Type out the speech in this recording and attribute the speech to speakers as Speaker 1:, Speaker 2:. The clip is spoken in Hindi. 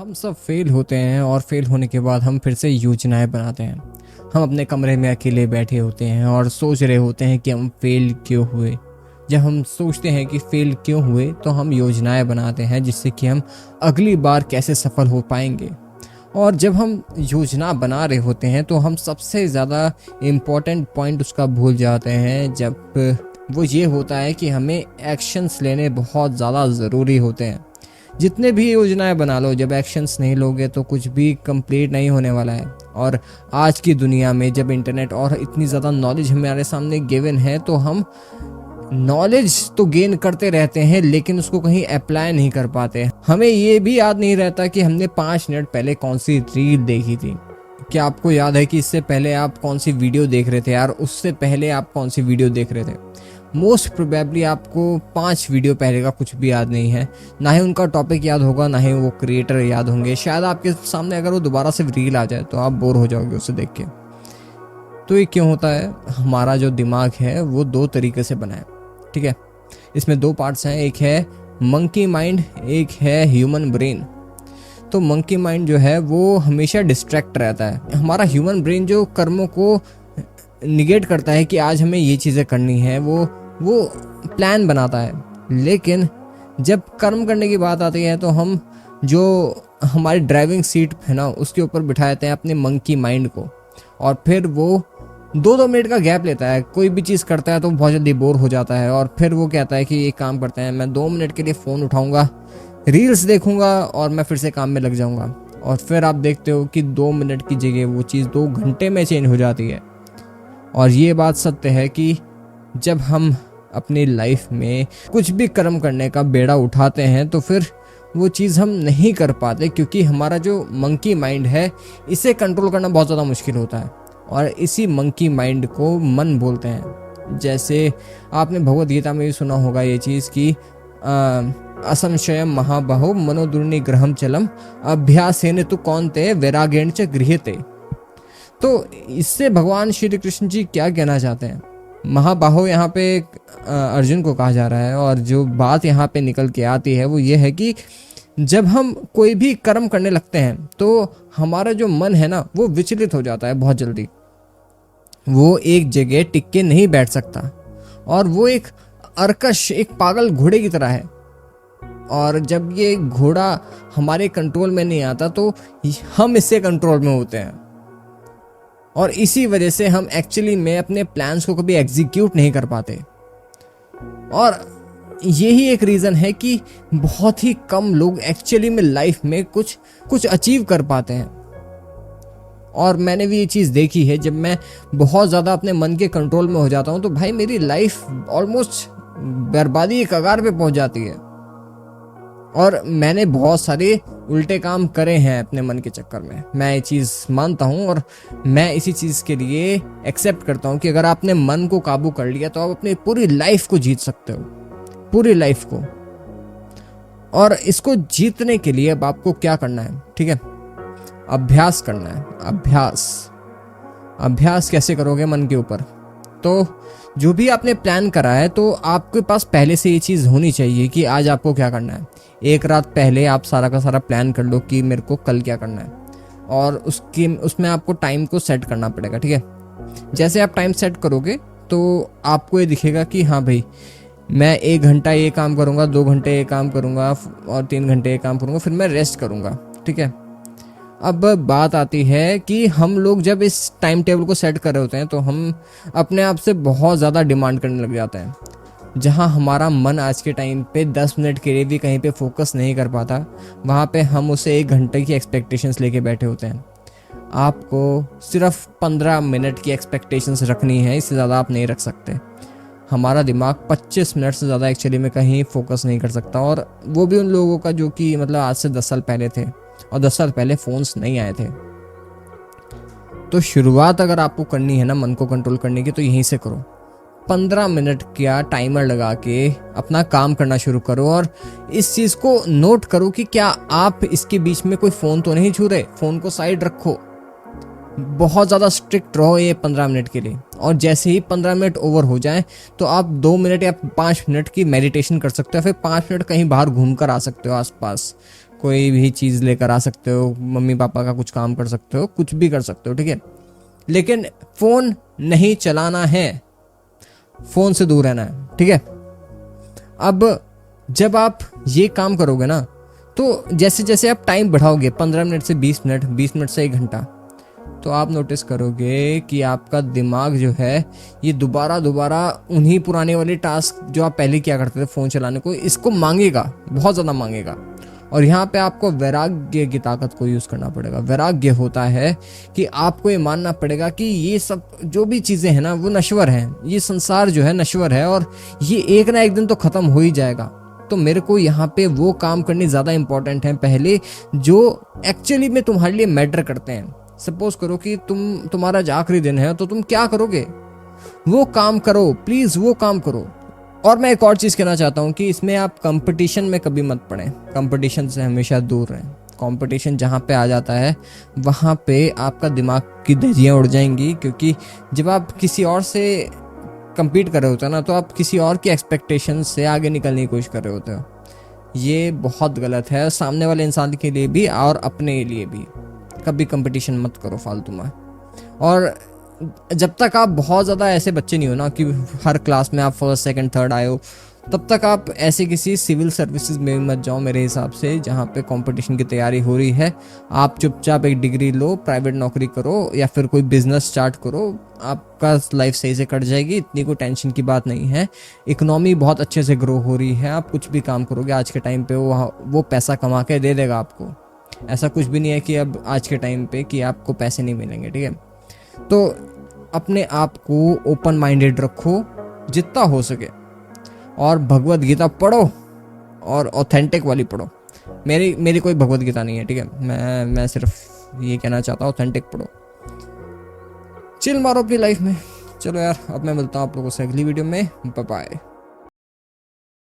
Speaker 1: हम सब फेल होते हैं और फेल होने के बाद हम फिर से योजनाएं बनाते हैं। हम अपने कमरे में अकेले बैठे होते हैं और सोच रहे होते हैं कि हम फेल क्यों हुए। जब हम सोचते हैं कि फेल क्यों हुए तो हम योजनाएं बनाते हैं जिससे कि हम अगली बार कैसे सफल हो पाएंगे। और जब हम योजना बना रहे होते हैं तो हम सबसे ज़्यादा इम्पोर्टेंट पॉइंट उसका भूल जाते हैं, जब वो ये होता है कि हमें एक्शंस लेने बहुत ज़्यादा ज़रूरी होते हैं। जितने भी योजनाएं बना लो, जब एक्शंस नहीं लोगे तो कुछ भी कंप्लीट नहीं होने वाला है। और आज की दुनिया में जब इंटरनेट और इतनी ज़्यादा नॉलेज हमारे सामने गिवन है तो हम नॉलेज तो गेन करते रहते हैं लेकिन उसको कहीं अप्लाई नहीं कर पाते। हमें ये भी याद नहीं रहता कि हमने 5 मिनट पहले कौन सी रील देखी थी। क्या आपको याद है कि इससे पहले आप कौन सी वीडियो देख रहे थे यार, उससे पहले आप कौन सी वीडियो देख रहे थे? मोस्ट प्रोबेबली आपको 5 वीडियो पहले का कुछ भी याद नहीं है, ना ही उनका टॉपिक याद होगा, ना ही वो क्रिएटर याद होंगे। शायद आपके सामने अगर वो दोबारा से रील आ जाए तो आप बोर हो जाओगे उसे देख के। तो ये क्यों होता है? हमारा जो दिमाग है वो 2 तरीके से बना है, ठीक है। इसमें 2 पार्ट्स हैं, एक है मंकी माइंड, एक है ह्यूमन ब्रेन। तो मंकी माइंड जो है वो हमेशा डिस्ट्रैक्ट रहता है। हमारा ह्यूमन ब्रेन जो कर्मों को निगेट करता है कि आज हमें ये चीज़ें करनी है, वो प्लान बनाता है। लेकिन जब कर्म करने की बात आती है तो हम जो हमारी ड्राइविंग सीट है ना उसके ऊपर बिठा देते हैं अपने मंकी माइंड को, और फिर वो 2-2 मिनट का गैप लेता है। कोई भी चीज़ करता है तो बहुत जल्दी बोर हो जाता है और फिर वो कहता है कि ये काम करते हैं, मैं 2 मिनट के लिए फ़ोन उठाऊंगा, रील्स देखूंगा और मैं फिर से काम में लग जाऊंगा। और फिर आप देखते हो कि 2 मिनट की जगह वो चीज़ 2 घंटे में चेंज हो जाती है। और ये बात सत्य है कि जब हम अपनी लाइफ में कुछ भी कर्म करने का बेड़ा उठाते हैं तो फिर वो चीज़ हम नहीं कर पाते, क्योंकि हमारा जो मंकी माइंड है इसे कंट्रोल करना बहुत ज़्यादा मुश्किल होता है। और इसी मंकी माइंड को मन बोलते हैं। जैसे आपने भगवद गीता में भी सुना होगा ये चीज़ कि असंशयम महाबाहो मनोदुर्निग्रहम चलम अभ्यासेन तु कौन्तेय वैराग्येण च गृह्यते। तो इससे भगवान श्री कृष्ण जी क्या कहना चाहते हैं? महाबाहो यहाँ पे अर्जुन को कहा जा रहा है, और जो बात यहाँ पे निकल के आती है वो ये है कि जब हम कोई भी कर्म करने लगते हैं तो हमारा जो मन है ना वो विचलित हो जाता है बहुत जल्दी। वो एक जगह टिक के नहीं बैठ सकता और वो एक अर्कश, एक पागल घोड़े की तरह है। और जब ये घोड़ा हमारे कंट्रोल में नहीं आता तो हम इससे कंट्रोल में होते हैं, और इसी वजह से हम एक्चुअली में अपने प्लान्स को कभी एग्जीक्यूट नहीं कर पाते। और यही एक रीज़न है कि बहुत ही कम लोग एक्चुअली में लाइफ में कुछ अचीव कर पाते हैं। और मैंने भी ये चीज़ देखी है, जब मैं बहुत ज़्यादा अपने मन के कंट्रोल में हो जाता हूँ तो भाई मेरी लाइफ ऑलमोस्ट बर्बादी के कगार पे पहुँच जाती है। और मैंने बहुत सारे उल्टे काम करे हैं अपने मन के चक्कर में, मैं ये चीज़ मानता हूँ। और मैं इसी चीज़ के लिए एक्सेप्ट करता हूँ कि अगर आपने मन को काबू कर लिया तो आप अपनी पूरी लाइफ को जीत सकते हो, पूरी लाइफ को। और इसको जीतने के लिए अब आपको क्या करना है, ठीक है? अभ्यास करना है। अभ्यास कैसे करोगे मन के ऊपर? तो जो भी आपने प्लान करा है तो आपके पास पहले से ये चीज़ होनी चाहिए कि आज आपको क्या करना है। एक रात पहले आप सारा का सारा प्लान कर लो कि मेरे को कल क्या करना है, और उसमें आपको टाइम को सेट करना पड़ेगा, ठीक है। जैसे आप टाइम सेट करोगे तो आपको ये दिखेगा कि हाँ भाई मैं 1 घंटा ये काम करूँगा, 2 घंटे ये काम करूँगा और 3 घंटे ये काम करूँगा, फिर मैं रेस्ट करूँगा, ठीक है। अब बात आती है कि हम लोग जब इस टाइम टेबल को सेट कर रहे होते हैं तो हम अपने आप से बहुत ज़्यादा डिमांड करने लग जाते हैं। जहाँ हमारा मन आज के टाइम पे 10 मिनट के लिए भी कहीं पे फोकस नहीं कर पाता, वहाँ पे हम उसे 1 घंटे की एक्सपेक्टेशंस लेके बैठे होते हैं। आपको सिर्फ 15 मिनट की एक्सपेक्टेशंस रखनी है, इससे ज़्यादा आप नहीं रख सकते। हमारा दिमाग 25 मिनट से ज़्यादा एक्चुअली में कहीं फोकस नहीं कर सकता, और वो भी उन लोगों का जो कि मतलब आज से 10 साल पहले थे, और 10 साल पहले फ़ोन्स नहीं आए थे। तो शुरुआत अगर आपको करनी है ना मन को कंट्रोल करने की, तो यहीं से करो। 15 मिनट का टाइमर लगा के अपना काम करना शुरू करो, और इस चीज़ को नोट करो कि क्या आप इसके बीच में कोई फ़ोन तो नहीं छू रहे। फ़ोन को साइड रखो, बहुत ज़्यादा स्ट्रिक्ट रहो ये 15 मिनट के लिए। और जैसे ही 15 मिनट ओवर हो जाए तो आप 2 मिनट या 5 मिनट की मेडिटेशन कर सकते हो, फिर 5 मिनट कहीं बाहर घूम कर आ सकते हो आसपास। कोई भी चीज़ लेकर आ सकते हो, मम्मी पापा का कुछ काम कर सकते हो, कुछ भी कर सकते हो, ठीक है। लेकिन फ़ोन नहीं चलाना है, फ़ोन से दूर रहना है, ठीक है। अब जब आप ये काम करोगे ना, तो जैसे जैसे आप टाइम बढ़ाओगे 15 मिनट से 20 मिनट, 20 मिनट से 1 घंटा, तो आप नोटिस करोगे कि आपका दिमाग जो है ये दोबारा दोबारा उन्हीं पुराने वाले टास्क जो आप पहले किया करते थे फ़ोन चलाने को, इसको मांगेगा, बहुत ज़्यादा मांगेगा। और यहाँ पे आपको वैराग्य की ताकत को यूज़ करना पड़ेगा। वैराग्य होता है कि आपको ये मानना पड़ेगा कि ये सब जो भी चीज़ें हैं ना वो नश्वर हैं, ये संसार जो है नश्वर है और ये एक ना एक दिन तो ख़त्म हो ही जाएगा। तो मेरे को यहाँ पे वो काम करने ज़्यादा इंपॉर्टेंट हैं पहले जो एक्चुअली में तुम्हारे लिए मैटर करते हैं। सपोज करो कि तुम्हारा आज आखिरी दिन है, तो तुम क्या करोगे? वो काम करो, प्लीज़ वो काम करो। और मैं एक और चीज़ कहना चाहता हूँ कि इसमें आप कंपटीशन में कभी मत पड़ें, कंपटीशन से हमेशा दूर रहें। कंपटीशन जहाँ पे आ जाता है वहाँ पे आपका दिमाग की धज्जियाँ उड़ जाएंगी, क्योंकि जब आप किसी और से compete कर रहे होते हो ना, तो आप किसी और की एक्सपेक्टेशन से आगे निकलने की कोशिश कर रहे होते हो। ये बहुत गलत है, सामने वाले इंसान के लिए भी और अपने लिए भी। कभी कंपटीशन मत करो फालतू में। और जब तक आप बहुत ज़्यादा ऐसे बच्चे नहीं हो ना कि हर क्लास में आप फर्स्ट सेकंड थर्ड आए हो, तब तक आप ऐसे किसी सिविल सर्विसेज में मत जाओ मेरे हिसाब से, जहाँ पे कंपटीशन की तैयारी हो रही है। आप चुपचाप एक डिग्री लो, प्राइवेट नौकरी करो या फिर कोई बिजनेस स्टार्ट करो, आपका लाइफ सही से कट जाएगी, इतनी कोई टेंशन की बात नहीं है। इकोनॉमी बहुत अच्छे से ग्रो हो रही है, आप कुछ भी काम करोगे आज के टाइम पे वो पैसा कमा के दे देगा आपको। ऐसा कुछ भी नहीं है कि अब आज के टाइम पे कि आपको पैसे नहीं मिलेंगे, ठीक है। तो अपने आप को ओपन माइंडेड रखो जितना हो सके, और भगवत गीता पढ़ो और ऑथेंटिक वाली पढ़ो। मेरी कोई भगवत गीता नहीं है, ठीक है। मैं सिर्फ ये कहना चाहता हूँ ऑथेंटिक पढ़ो, चिल मारो अपनी लाइफ में। चलो यार, अब मैं मिलता हूँ आप लोगों से अगली वीडियो में। Bye bye.